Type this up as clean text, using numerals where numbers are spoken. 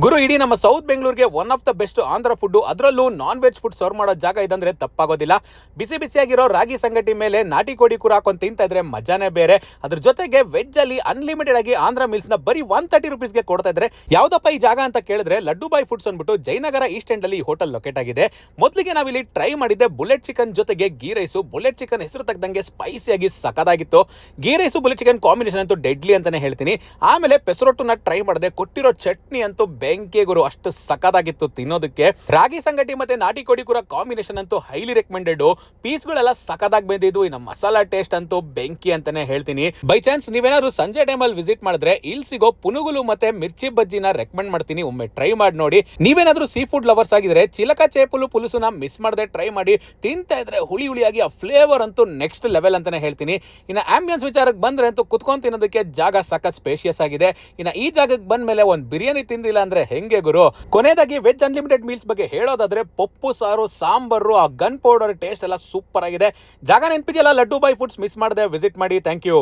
ಗುರು ಇಡೀ ನಮ್ಮ ಸೌತ್ ಬೆಂಗಳೂರಿಗೆ one of the best Andhra food, ಅದರಲ್ಲೂ ನಾನ್ ವೆಜ್ ಫುಡ್ ಸರ್ವ್ ಮಾಡೋ ಜಾಗ ಇದಂದ್ರೆ ತಪ್ಪಾಗೋದಿಲ್ಲ. ಬಿಸಿ ಬಿಸಿಯಾಗಿರೋ ರಾಗಿ ಸಂಗಟಿ ಮೇಲೆ ನಾಟಿ ಕೋಡಿ ಕೂರ ಹಾಕೊಂಡು ತಿಂತಾ ಇದ್ರೆ ಮಜಾನೇ ಬೇರೆ. ಅದ್ರ ಜೊತೆಗೆ ವೆಜ್ ಅಲ್ಲಿ ಅನ್ಲಿಮಿಟೆಡ್ ಆಗಿ ಆಂಧ್ರ ಮೀಲ್ಸ್ ನ ಬರೀ 130 rupees ಗೆ ಕೊಡ್ತಾ ಇದ್ರೆ. ಯಾವ್ದಪ್ಪ ಈ ಜಾಗ ಅಂತ ಕೇಳಿದ್ರೆ ಲಡ್ಡು ಬಾಯ್ ಫುಡ್ಸ್ ಅಂದ್ಬಿಟ್ಟು ಜಯನಗರ ಈಸ್ಟ್ ಎಂಡ್ ಅಲ್ಲಿ ಹೋಟೆಲ್ ಲೊಕೇಟ್ ಆಗಿದೆ. ಮೊದಲಿಗೆ ನಾವಿಲ್ಲಿ ಟ್ರೈ ಮಾಡಿದ್ದೆ ಬುಲೆಟ್ ಚಿಕನ್ ಜೊತೆಗೆ ಗೀ ರೈಸು. ಬುಲೆಟ್ ಚಿಕನ್ ಹೆಸರು ತಕ್ಕಂಗೆ ಸ್ಪೈಸಿಯಾಗಿ ಸಖತ್ತಾಗಿತ್ತು. Ghee rice bullet chicken combination ಅಂತೂ ಡೆಡ್ಲಿ ಅಂತಾನೆ ಹೇಳ್ತೀನಿ. ಆಮೇಲೆ ಪೆಸರೊಟ್ಟುನ ಟ್ರೈ ಮಾಡಿದೆ. ಕೊಟ್ಟಿರೋ ಚಟ್ನಿ ಅಂತೂ ಬೆಂಕಿ ಗುರು, ಅಷ್ಟು ಸಖತ್ತಾಗಿತ್ತು ತಿನ್ನೋದಕ್ಕೆ. ರಾಗಿ ಸಂಗಟಿ ಮತ್ತೆ ನಾಟಿ ಕೋಡಿ ಕೂರ ಕಾಂಬಿನೇಷನ್ ಅಂತೂ ಹೈಲಿ ರೆಕಮೆಂಡೆಡ್. ಪೀಸ್ಗಳೆಲ್ಲ ಸಖತ್ತಾಗಿ ಬಂದಿದ್ದು. ಇನ್ನು ಮಸಾಲಾ ಟೇಸ್ಟ್ ಅಂತೂ ಬೆಂಕಿ ಅಂತಾನೆ ಹೇಳ್ತೀನಿ. ಬೈ ಚಾನ್ಸ್ ನೀವೇನಾದ್ರು ಸಂಜೆ ಟೈಮಲ್ಲಿ ವಿಸಿಟ್ ಮಾಡಿದ್ರೆ ಇಲ್ಲಿ ಸಿಗೋ ಪುನುಗುಲು ಮತ್ತೆ ಮಿರ್ಚಿ ಬಜ್ಜಿನ ರೆಕಮೆಂಡ್ ಮಾಡ್ತೀನಿ. ಒಮ್ಮೆ ಟ್ರೈ ಮಾಡಿ ನೋಡಿ. ನೀವೇನಾದ್ರೂ ಸೀ ಫುಡ್ ಲವರ್ಸ್ ಆಗಿದ್ರೆ ಚಿಲಕ ಚೇಪುಲು ಪುಲುಸುನ ಮಿಸ್ ಮಾಡದೆ ಟ್ರೈ ಮಾಡಿ. ತಿಂತಾ ಇದ್ರೆ ಹುಳಿ ಹುಳಿಯಾಗಿ ಆ ಫ್ಲೇವರ್ ಅಂತೂ ನೆಕ್ಸ್ಟ್ ಲೆವೆಲ್ ಅಂತಾನೆ ಹೇಳ್ತೀನಿ. ಇನ್ನು ಆಂಬಿಯನ್ಸ್ ವಿಚಾರಕ್ಕೆ ಬಂದ್ರೆ ಅಂತೂ ಕುತ್ಕೊಂಡು ತಿನ್ನೋದಕ್ಕೆ ಜಾಗ ಸಖತ್ ಸ್ಪೇಷಿಯಸ್ ಆಗಿದೆ. ಇನ್ನು ಈ ಜಾಗಕ್ಕೆ ಬಂದ ಮೇಲೆ ಒಂದು ಬಿರಿಯಾನಿ ತಿಂದಿಲ್ಲ ಅಂದ್ರೆ ಹೆಂಗೆ ಗುರು. ಕೊನೆಯದಾಗಿ ವೆಜ್ ಅನ್ಲಿಮಿಟೆಡ್ ಮೀಲ್ಸ್ ಬಗ್ಗೆ ಹೇಳೋದಾದ್ರೆ ಪಪ್ಪು ಸಾರು, ಸಾಂಬಾರು, ಆ ಗನ್ ಪೌಡರ್ ಟೇಸ್ಟ್ ಎಲ್ಲ ಸೂಪರ್ ಆಗಿದೆ. ಜಾಗ ನೆನಪಿದೆಯಲ್ಲ, ಲಡ್ಡು ಬಾಯ್ ಫುಡ್ಸ್ ಮಿಸ್ ಮಾಡದೆ ವಿಸಿಟ್ ಮಾಡಿ. Thank you.